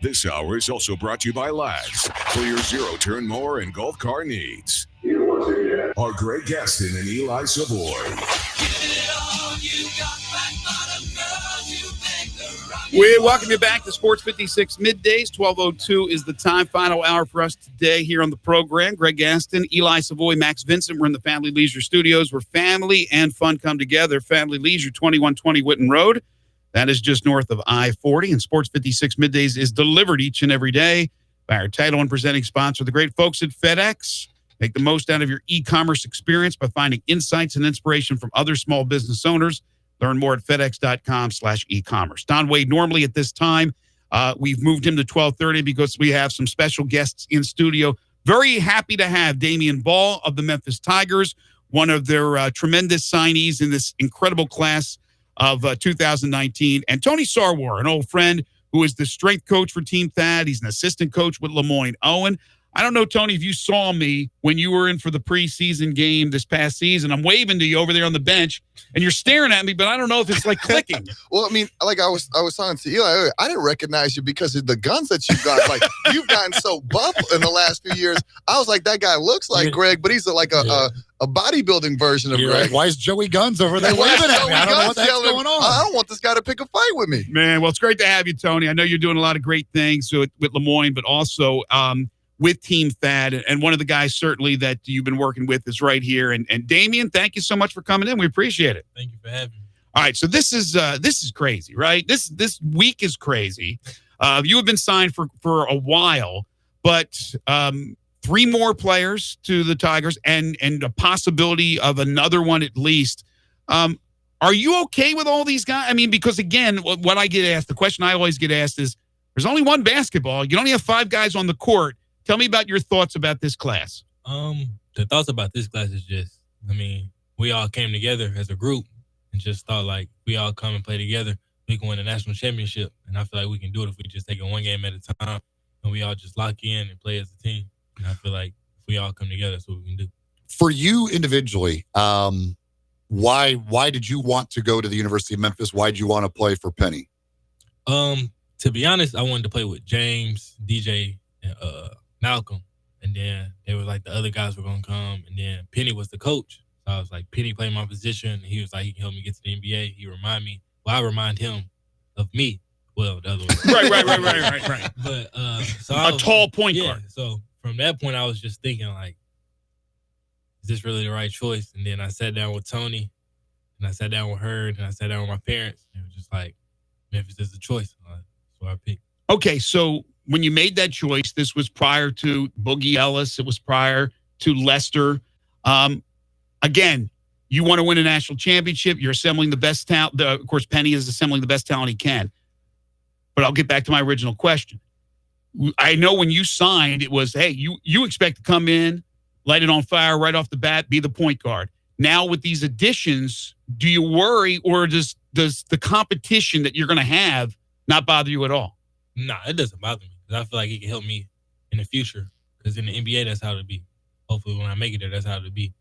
This hour is also brought to you by Lads for your zero-turn mower and golf car needs. Here once again are Greg Gaston and Eli Savoy. We welcome you back to Sports 56 Middays. 12:02 is the time. Final hour for us today here on the program. Greg Gaston, Eli Savoy, Max Vincent. We're in the Family Leisure Studios where family and fun come together. Family Leisure, 2120 Whitten Road. That is just north of I-40. And Sports 56 Middays is delivered each and every day by our title and presenting sponsor, the great folks at FedEx. Make the most out of your e-commerce experience by finding insights and inspiration from other small business owners. Learn more at fedex.com/e-commerce. Don Wade, normally at this time, we've moved him to 12:30 because we have some special guests in studio. Very happy to have Damion Baugh of the Memphis Tigers, one of their tremendous signees in this incredible class of 2019. And Tony Sarwar, an old friend who is the strength coach for Team Thad. He's an assistant coach with Lemoyne Owen. I don't know, Tony, if you saw me when you were in for the preseason game this past season. I'm waving to you over there on the bench, and you're staring at me, but I don't know if it's like clicking. Well, I mean, like I was talking to Eli earlier, I didn't recognize you because of the guns that you got. Like, you've gotten so buff in the last few years. I was like, that guy looks like Greg, but he's like a bodybuilding version of Greg. Like, why is Joey Guns over there waving at me? I don't know what the heck's going on. I don't want this guy to pick a fight with me. Man, well, it's great to have you, Tony. I know you're doing a lot of great things with Lemoyne, but also with Team Thad, and one of the guys certainly that you've been working with is right here. And Damien, thank you so much for coming in. We appreciate it. Thank you for having me. All right, so this is crazy, right? This week is crazy. You have been signed for a while, but 3 more players to the Tigers and a possibility of another one at least. Are you okay with all these guys? I mean, because again, what I get asked, the question I always get asked is, there's only one basketball. You only have 5 guys on the court. Tell me about your thoughts about this class. The thoughts about this class is just, I mean, we all came together as a group and just thought like we all come and play together. We can win a national championship, and I feel like we can do it if we just take it one game at a time and we all just lock in and play as a team. And I feel like if we all come together, that's what we can do. For you individually, why did you want to go to the University of Memphis? Why did you want to play for Penny? To be honest, I wanted to play with James, DJ, and Malcolm, and then they were like the other guys were gonna come, and then Penny was the coach. So I was like, Penny played my position, and he was like, he can help me get to the NBA. He remind me, well, I remind him of me. Well, the other way. Right. But so a tall point guard. So from that point, I was just thinking like, is this really the right choice? And then I sat down with Tony, and I sat down with her, and I sat down with my parents, and it was just like, Memphis is the choice. So I picked. Okay, so when you made that choice, this was prior to Boogie Ellis. It was prior to Lester. Again, you want to win a national championship. You're assembling the best talent. Of course, Penny is assembling the best talent he can. But I'll get back to my original question. I know when you signed, it was, hey, you expect to come in, light it on fire right off the bat, be the point guard. Now with these additions, do you worry, or does the competition that you're going to have not bother you at all? Nah, it doesn't bother me. I feel like it can help me in the future. Because in the NBA, that's how it'll be. Hopefully, when I make it there, that's how it'll be.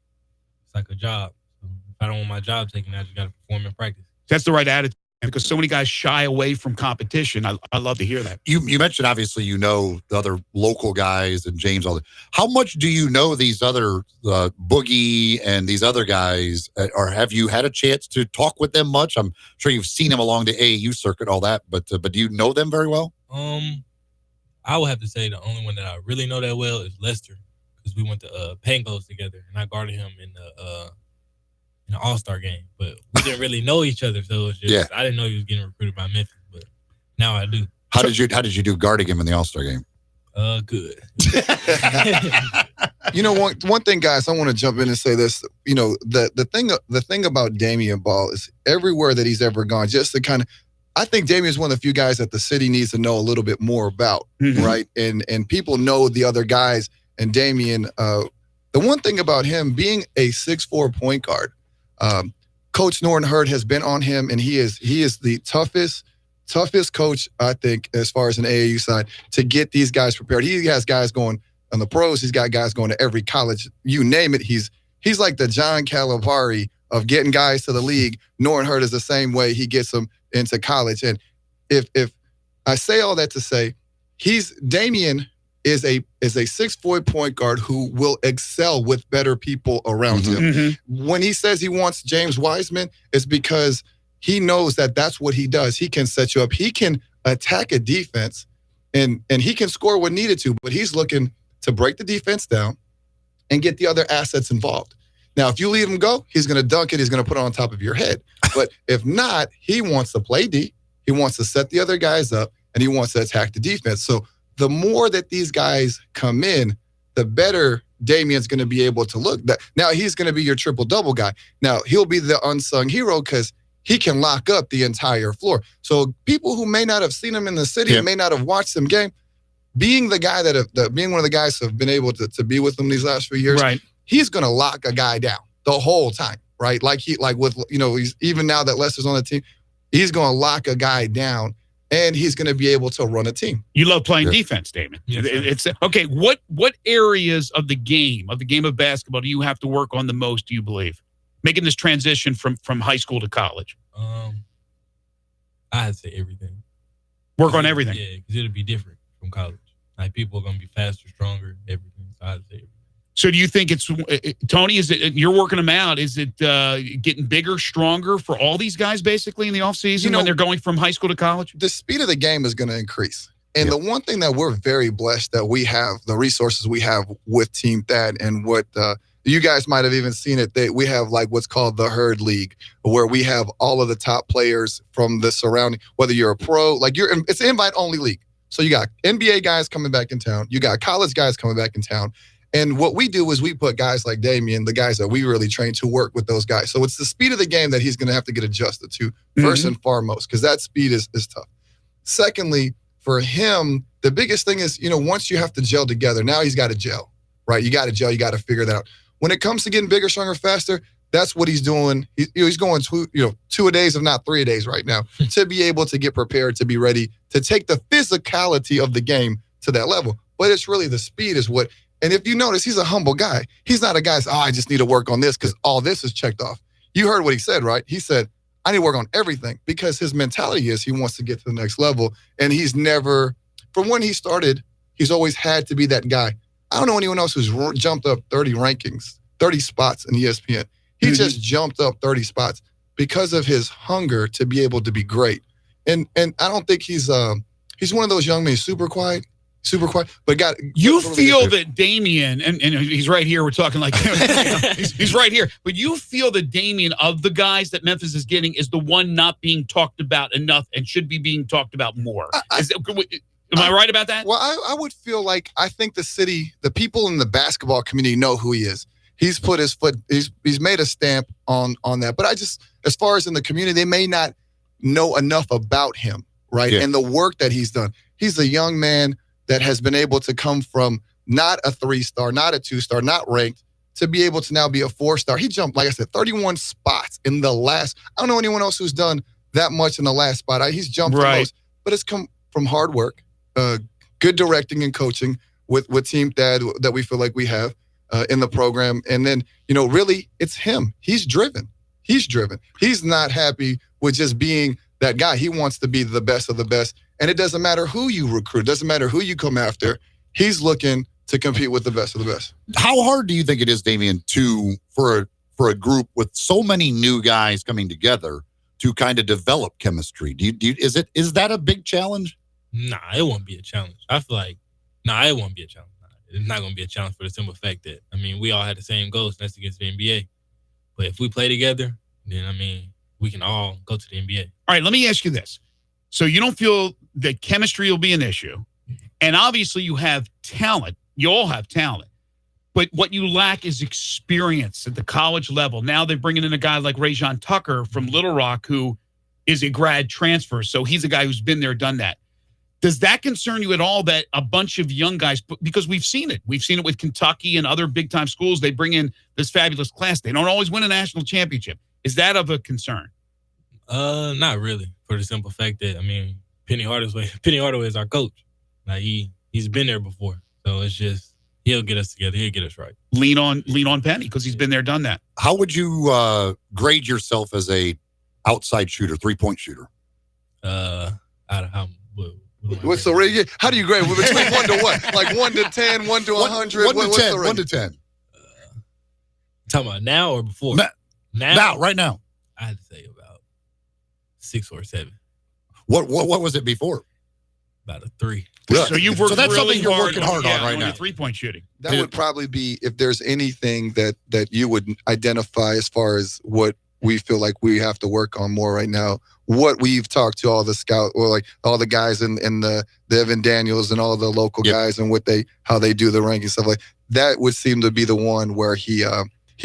It's like a job. So if I don't want my job taken, I just got to perform in practice. That's the right attitude. Because so many guys shy away from competition. I love to hear that. You mentioned, obviously, you know the other local guys and James. All that. How much do you know these other Boogie and these other guys? Or have you had a chance to talk with them much? I'm sure you've seen them along the AAU circuit, all that. But do you know them very well? I would have to say the only one that I really know that well is Lester, because we went to Pangos together, and I guarded him in the All-Star game. But we didn't really know each other, so it was just I didn't know he was getting recruited by Memphis, but now I do. How did you do guarding him in the All-Star game? Good. You know, one thing, guys, I want to jump in and say this. You know, the thing about Damion Baugh is everywhere that he's ever gone, just to kind of, I think Damien's one of the few guys that the city needs to know a little bit more about, right? And people know the other guys. And Damien, the one thing about him being a 6'4" point guard, Coach Norton Hurd has been on him, and he is the toughest coach, I think, as far as an AAU side, to get these guys prepared. He has guys going on the pros. He's got guys going to every college. You name it. He's like the John Calipari of getting guys to the league. Norton Hurd is the same way. He gets them into college. And if I say all that to say, Damion is a 6'4" point guard who will excel with better people around him. Mm-hmm. When he says he wants James Wiseman, it's because he knows that that's what he does. He can set you up. He can attack a defense, and he can score when needed to, but he's looking to break the defense down and get the other assets involved. Now, if you leave him go, he's going to dunk it. He's going to put it on top of your head. But if not, he wants to play D. He wants to set the other guys up, and he wants to attack the defense. So the more that these guys come in, the better Damien's going to be able to look. Now, he's going to be your triple-double guy. Now, he'll be the unsung hero because he can lock up the entire floor. So people who may not have seen him in the city, may not have watched him game, being the guy being one of the guys who have been able to be with him these last few years, right, he's going to lock a guy down the whole time, right? He's even now that Lester's on the team, he's going to lock a guy down, and he's going to be able to run a team. You love playing defense, Damien. Yes, it's okay. What areas of the game of basketball do you have to work on the most, do you believe, making this transition from high school to college? I'd say everything. Work on everything. Yeah, because it'll be different from college. Like, people are going to be faster, stronger, everything. So I'd say everything. So do you think it's, Tony, is it, you're working them out, is it getting bigger, stronger for all these guys basically in the offseason when they're going from high school to college? The speed of the game is going to increase. And the one thing that we're very blessed that we have, the resources we have with Team Thad, and what you guys might have even seen it, we have like what's called the Herd League, where we have all of the top players from the surrounding, whether you're a pro, it's an invite-only league. So you got NBA guys coming back in town. You got college guys coming back in town. And what we do is we put guys like Damien, the guys that we really train, to work with those guys. So it's the speed of the game that he's going to have to get adjusted to first and foremost, because that speed is tough. Secondly, for him, the biggest thing is, once you have to gel together, now he's got to gel, right? You got to gel. You got to figure that out. When it comes to getting bigger, stronger, faster, that's what he's doing. He's going 2 a days, if not 3 a days right now, to be able to get prepared, to be ready to take the physicality of the game to that level. But it's really the speed is what. And if you notice, he's a humble guy. He's not a guy that's, I just need to work on this because all this is checked off. You heard what he said, right? He said, I need to work on everything, because his mentality is he wants to get to the next level. And he's never, from when he started, he's always had to be that guy. I don't know anyone else who's jumped up 30 rankings, 30 spots in ESPN. He just jumped up 30 spots because of his hunger to be able to be great. And I don't think he's one of those young men, super quiet, but you feel that Damien, and he's right here, we're talking like he's right here, but you feel that Damien, of the guys that Memphis is getting, is the one not being talked about enough and should be being talked about more. Am I right about that? Well, I would feel like, I think the people in the basketball community know who he is. He's put his foot, he's made a stamp on that. But as far as in the community, they may not know enough about him, right? Yeah. And the work that he's done. He's a young man that has been able to come from not a 3-star, not a 2-star, not ranked, to be able to now be a 4-star. He jumped, like I said, 31 spots in the last. I don't know anyone else who's done that much in the last spot. He's jumped the most, but it's come from hard work, good directing and coaching with Team Thad that we feel like we have in the program. And then, really, it's him. He's driven. He's not happy with just being that guy. He wants to be the best of the best. And it doesn't matter who you recruit. It doesn't matter who you come after. He's looking to compete with the best of the best. How hard do you think it is, Damien, for a group with so many new guys coming together to kind of develop chemistry? Is that a big challenge? Nah, it won't be a challenge. I feel like, it won't be a challenge. It's not going to be a challenge for the simple fact that, we all had the same goals, and that's against the NBA. But if we play together, then, we can all go to the NBA. All right, let me ask you this. So you don't feel that chemistry will be an issue. And obviously you have talent. You all have talent. But what you lack is experience at the college level. Now they're bringing in a guy like Rajon Tucker from Little Rock, who is a grad transfer. So he's a guy who's been there, done that. Does that concern you at all, that a bunch of young guys, because we've seen it with Kentucky and other big-time schools, they bring in this fabulous class. They don't always win a national championship. Is that of a concern? Not really, for the simple fact that, Penny Hardaway is our coach. Like, he's been there before. So it's just, he'll get us together. He'll get us right. Lean on Penny, because he's been there, done that. How would you grade yourself as a outside shooter, 3-point shooter? Out of how? What's the rating? How do you grade? Between 1 to what? Like 1 to 10, 1 to 100? 1 to What's 10. the 1 to rating? 10. Talking about now or before? Now, right now. I'd say about 6 or 7. What was it before? About a 3. Really? So you've worked So that's really something you're hard working hard on right your now. 3-point shooting. That would probably be, if there's anything that you would identify as far as what we feel like we have to work on more right now, what we've talked to all the scout or like all the guys in the Evan Daniels and all the local guys and how they do the ranking stuff, like that would seem to be the one where he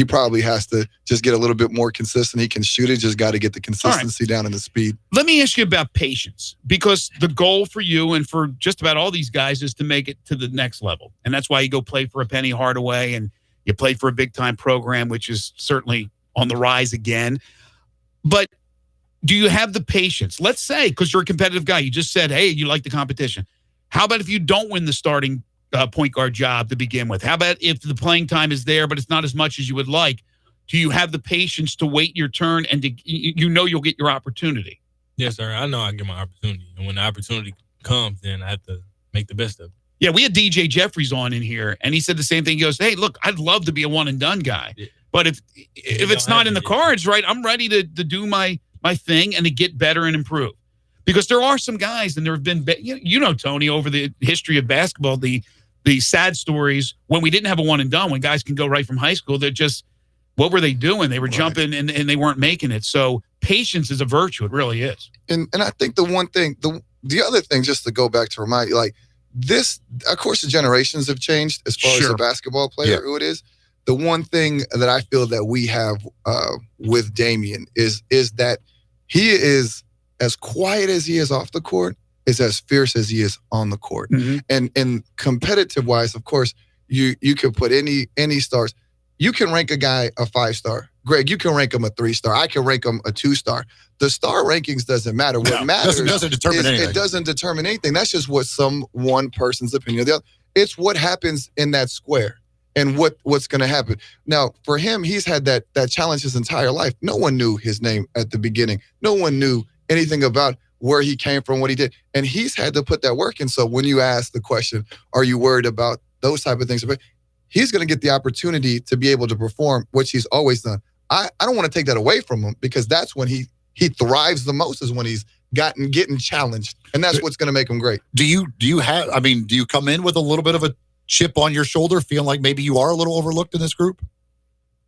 probably has to just get a little bit more consistent. He can shoot it, just got to get the consistency down and the speed. Let me ask you about patience, because the goal for you and for just about all these guys is to make it to the next level. And that's why you go play for a Penny Hardaway and you play for a big-time program, which is certainly on the rise again. But do you have the patience? Let's say, because you're a competitive guy, you just said, hey, you like the competition. How about if you don't win the starting point guard job to begin with? How about if the playing time is there, but it's not as much as you would like? Do you have the patience to wait your turn and you'll get your opportunity? Yes, sir. I know I get my opportunity. And when the opportunity comes, then I have to make the best of it. Yeah, we had DJ Jeffries on in here, and he said the same thing. He goes, hey, look, I'd love to be a one-and-done guy. Yeah. But if it's not in the cards, right, I'm ready to do my thing and to get better and improve. Because there are some guys, and there have been, Tony, over the history of basketball, the sad stories when we didn't have a one-and-done, when guys can go right from high school, they're just, what were they doing? They were jumping and they weren't making it. So patience is a virtue. It really is. And I think the one thing, the other thing, just to go back to remind you, like this, of course, the generations have changed as far as a basketball player who it is. The one thing that I feel that we have with Damion is that he is as quiet as he is off the court, is as fierce as he is on the court. Mm-hmm. And competitive wise, of course, you could put any stars. You can rank a guy a 5-star. Greg, you can rank him a 3-star. I can rank him a 2-star. The star rankings doesn't matter. What matters doesn't determine anything. It doesn't determine anything. That's just what one person's opinion of the other. It's what happens in that square and what's going to happen. Now, for him, he's had that challenge his entire life. No one knew his name at the beginning. No one knew anything about where he came from, what he did. And he's had to put that work in. So when you ask the question, are you worried about those type of things? He's going to get the opportunity to be able to perform, which he's always done. I don't want to take that away from him, because that's when he thrives the most, is when he's getting challenged. And that's what's going to make him great. Do you come in with a little bit of a chip on your shoulder, feeling like maybe you are a little overlooked in this group?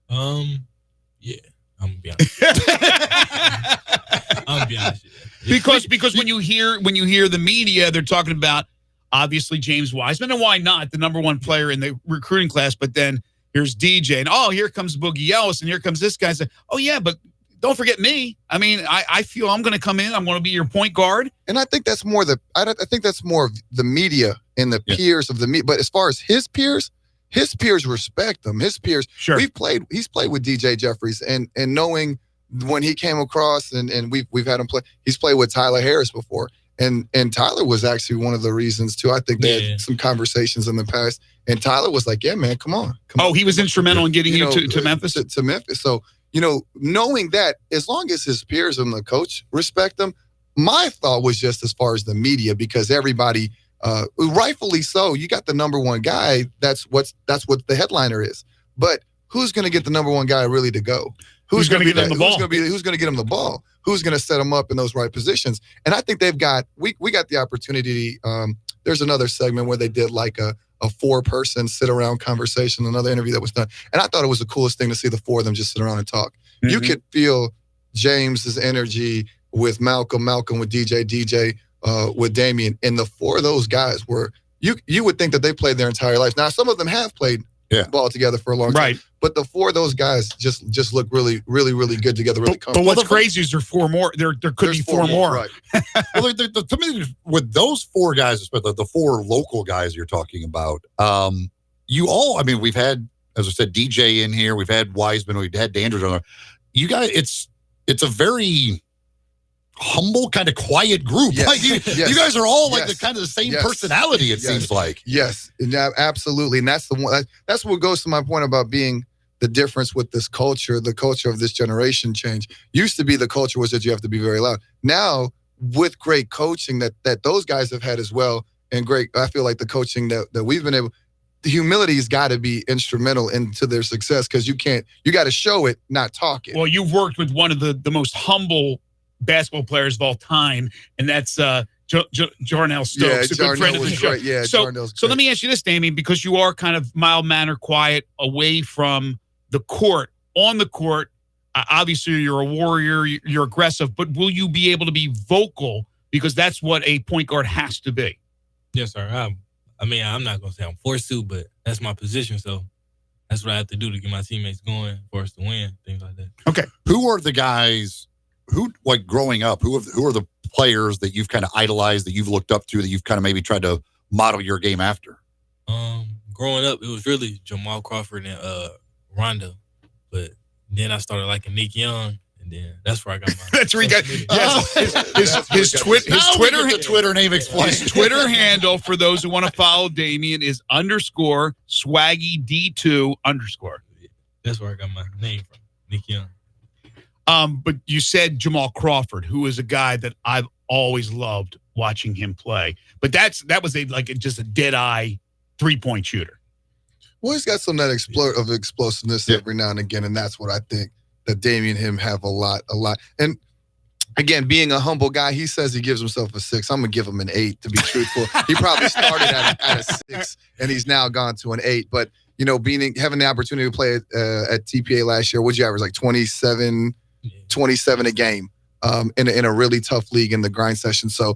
Yeah, I'm gonna be honest. I'm gonna be honest. Because when you hear the media, they're talking about obviously James Wiseman, and why not, the number one player in the recruiting class, but then here's DJ, and here comes Boogie Ellis, and here comes this guy. Say, oh yeah, but don't forget me. I mean, I feel I'm going to come in. I'm going to be your point guard. And I think that's more I think that's more of the media and the peers of the media. But as far as his peers respect him. His peers. Sure. He's played with DJ Jeffries, and knowing when he came across, and we've had him play. He's played with Tyler Harris before, and Tyler was actually one of the reasons too. I think they had some conversations in the past, and Tyler was like, "Yeah, man, come on." He was instrumental in getting you to Memphis. To Memphis. So, knowing that, as long as his peers and the coach respect him, my thought was just as far as the media, because everybody, rightfully so, you got the number one guy. That's what the headliner is. But who's going to get the number one guy really to go? Who's going to get him the ball? Who's going to get him the ball? Who's going to set him up in those right positions? And I think they've got. We got the opportunity. There's another segment where they did like a 4-person sit-around conversation, another interview that was done. And I thought it was the coolest thing to see the 4 of them just sit around and talk. Mm-hmm. You could feel James's energy with Malcolm with DJ with Damion. And the 4 of those guys were, you would think that they played their entire life. Now, some of them have played ball together for a long time. Right. But the 4 of those guys just look really, really, really good together, really comfortable. But what's crazy is there are 4 more. There could be 4 more. Right. Well, to me, with those 4 guys, especially the 4 local guys you're talking about, we've had, as I said, DJ in here, we've had Wiseman, we've had Dandridge on there. You guys, it's a very humble, kind of quiet group. Yes. Like you guys are all like the kind of the same personality, it seems like. Yes, absolutely. And that's the one. That's what goes to my point about being the difference with this culture. The culture of this generation change used to be the culture was that you have to be very loud. Now with great coaching that those guys have had as well. And great, I feel like the coaching that we've been able, the humility's got to be instrumental into their success, because you got to show it, not talk it. Well, you've worked with one of the most humble basketball players of all time, and that's Jarnell Stokes, a good friend of the show. Great. Yeah, so let me ask you this, Damien, because you are kind of mild-mannered, quiet, away from the court. On the court, obviously you're a warrior, you're aggressive, but will you be able to be vocal? Because that's what a point guard has to be. Yes, sir. I'm not going to say I'm forced to, but that's my position, so that's what I have to do to get my teammates going for us to win, things like that. Okay. Who are the guys who, like, growing up, who are the players that you've kind of idolized, that you've looked up to, that you've kind of maybe tried to model your game after? Growing up, it was really Jamal Crawford and Rondo, but then I started liking Nick Young, and then that's where I got my. That's where he got. Yes, his Twitter name explained. His Twitter handle, for those who want to follow Damien, is _swaggy_D2 _. That's where I got my name from, Nick Young. But you said Jamal Crawford, who is a guy that I've always loved watching him play. But that was just a dead eye 3-point shooter. Well, he's got some of that explosiveness every now and again, and that's what I think that Damien and him have a lot. And again, being a humble guy, he says he gives himself a 6. I'm gonna give him an 8, to be truthful. He probably started at a 6, and he's now gone to an 8. But having the opportunity to play at TPA last year, what'd you average, like 27 a game, in a really tough league in the grind session. So,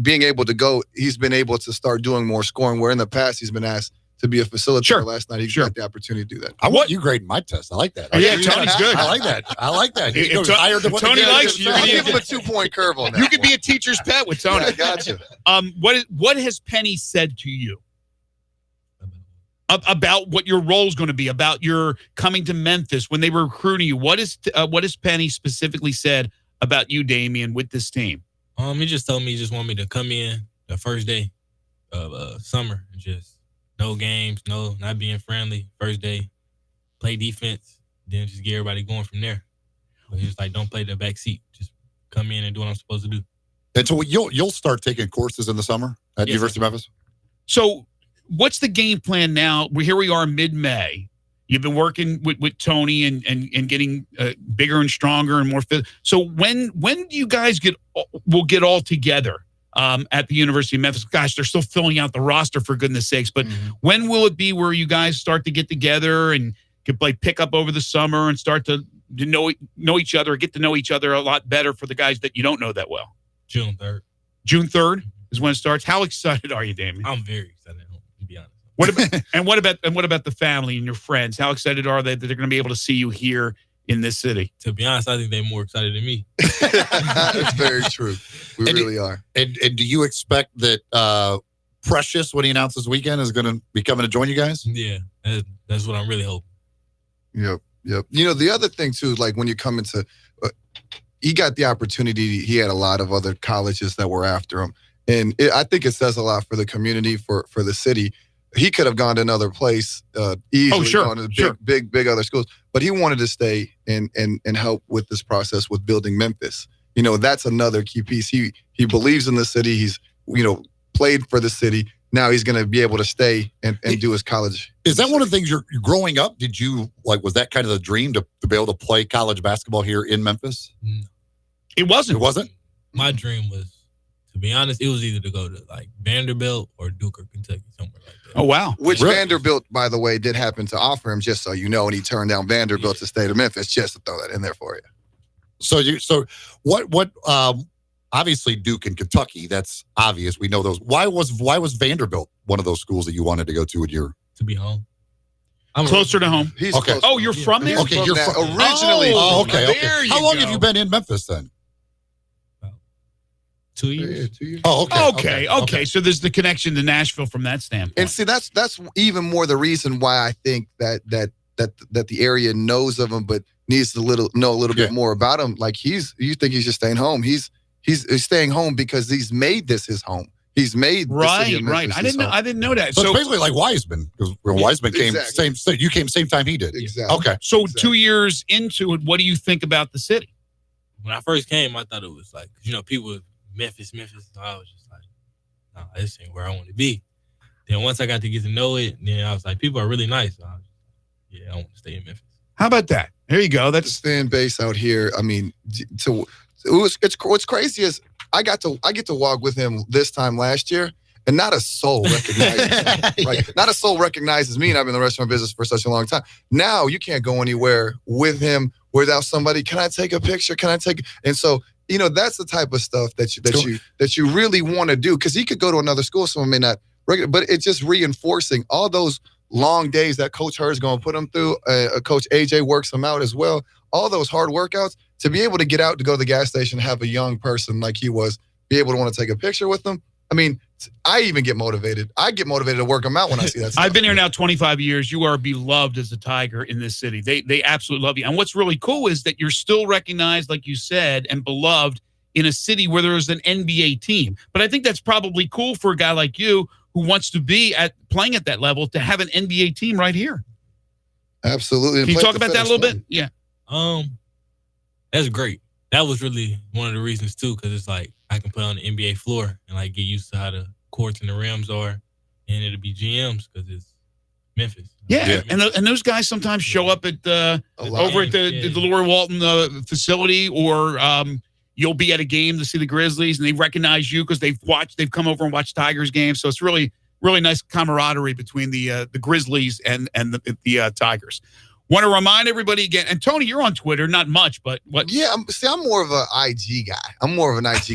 being able to go, he's been able to start doing more scoring, where in the past he's been asked to be a facilitator. Sure. Last night he got the opportunity to do that. I want you grading my test. I like that. Yeah, Tony's good. I like that. He goes higher than what Tony likes you. I'll give him a 2-point curve on that. You could be a teacher's pet with Tony. Yeah, I got you. What has Penny said to you about what your role is going to be, about your coming to Memphis when they were recruiting you? What has Penny specifically said about you, Damien, with this team? He just told me he just want me to come in the first day of summer and just no games, not being friendly. First day, play defense, then just get everybody going from there. But he was like, don't play the back seat. Just come in and do what I'm supposed to do. And so you'll start taking courses in the summer at University of Memphis? So what's the game plan now? Here we are mid-May. You've been working with Tony and getting bigger and stronger and more fit. So when do you guys will get all together at the University of Memphis? Gosh, they're still filling out the roster, for goodness sakes. But when will it be where you guys start to get together and could pick up over the summer and start to know each other, get to know each other a lot better for the guys that you don't know that well? June 3rd. June 3rd is when it starts. How excited are you, Damien? I'm very excited, to be honest. What about the family and your friends? How excited are they that they're going to be able to see you here in this city? To be honest, I think they're more excited than me. That's very true. We really are. And do you expect that Precious, when he announces this weekend, is going to be coming to join you guys? Yeah, that's what I'm really hoping. Yep. The other thing too, like when you come into, he got the opportunity. He had a lot of other colleges that were after him, and I think it says a lot for the community, for the city. He could have gone to another place, easily gone to big other schools, but he wanted to stay and help with this process with building Memphis. That's another key piece. He believes in the city. He's played for the city. Now he's going to be able to stay and do his college. Is that one of the things you're growing up? Did you was that kind of the dream to be able to play college basketball here in Memphis? It wasn't. It wasn't? My dream was, to be honest, it was either to go to Vanderbilt or Duke or Kentucky, somewhere like that. Oh, wow. Which Vanderbilt, by the way, did happen to offer him, just so you know, and he turned down Vanderbilt to stay to Memphis, just to throw that in there for you. So what obviously Duke and Kentucky, that's obvious. We know those. Why was Vanderbilt one of those schools that you wanted to go to To be home. I'm closer to home. He's okay. close. Oh, you're from there? Okay, you're from from originally. Oh, okay. There How long go. have you been in Memphis then? 2 years. Yeah, 2 years. Oh, Okay. So there's the connection to Nashville from that standpoint. And see, that's even more the reason why I think that the area knows of him, but needs to know a little bit more about him. Like you think he's just staying home. He's staying home because he's made this his home. He's made the city of Memphis his home. I didn't know that. So it's basically like Wiseman, because Wiseman came you came same time he did. Exactly. Okay. So 2 years into it, what do you think about the city? When I first came, I thought it was people Memphis. So I was just like, no, this ain't where I want to be. Then once I got to get to know it, then I was like, people are really nice. So I was just, yeah, I want to stay in Memphis. How about that? There you go. That's fan base out here. I mean, what's crazy is I get to walk with him this time last year, and not a soul recognizes me, right? Not a soul recognizes me, and I've been in the restaurant business for such a long time. Now you can't go anywhere with him without somebody. Can I take a picture? And so, that's the type of stuff that you really want to do, because he could go to another school, someone may not, but it's just reinforcing all those long days that Coach Hurd's going to put him through. Coach AJ works him out as well. All those hard workouts, to be able to get out to go to the gas station, have a young person like he was, be able to want to take a picture with them. I mean, I even get motivated. I get motivated to work them out when I see that stuff. I've been here now 25 years. You are beloved as a Tiger in this city. They absolutely love you. And what's really cool is that you're still recognized, like you said, and beloved in a city where there is an NBA team. But I think that's probably cool for a guy like you who wants to be playing at that level, to have an NBA team right here. Absolutely. Can you talk about that a little bit? Yeah. That's great. That was really one of the reasons too, because it's like I can play on the NBA floor and like get used to how the courts and the rims are, and it'll be GMs because it's Memphis. Yeah. And those guys sometimes show up at over at the Lori Walton facility, or you'll be at a game to see the Grizzlies, and they recognize you because they've come over and watched Tigers games. So it's really, really nice camaraderie between the Grizzlies and the Tigers. Want to remind everybody again, and Tony, you're on Twitter, not much, but what? Yeah, I'm more of an IG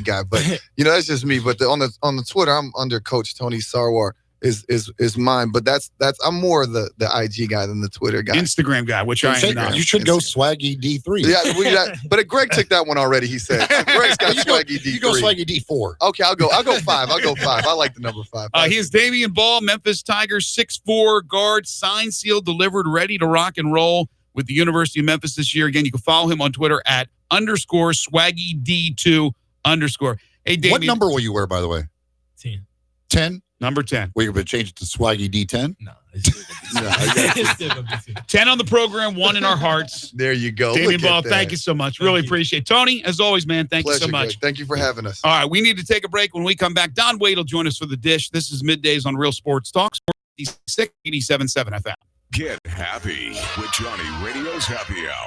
guy. But that's just me. But on the Twitter, I'm under Coach Tony Sarwar is mine. But that's I'm more the IG guy than the Twitter guy. Instagram guy, which I am not. You should go Swaggy D3. Yeah, but Greg took that one already. He said Greg's got Swaggy D3. You go Swaggy D4. Okay, I'll go 5. I like the number 5. He is Damion Baugh, Memphis Tigers 6'4" guard, signed, sealed, delivered, ready to rock and roll with the University of Memphis this year. Again, you can follow him on Twitter at _SwaggyD2 _. Hey, Damion, what number will you wear, by the way? 10. 10? Number 10. Well, you're going to change it to Swaggy D10? No. It's still gonna be 10. 10 on the program, 1 in our hearts. There you go. Damion Baugh, thank you so much. Really appreciate it. Tony, as always, man, thank Pleasure, you so much. Greg. Thank you for having us. All right, we need to take a break. When we come back, Don Wade will join us for the dish. This is Middays on Real Sports Talk, 87.7 FM. Get happy with Johnny Radio's Happy Hour.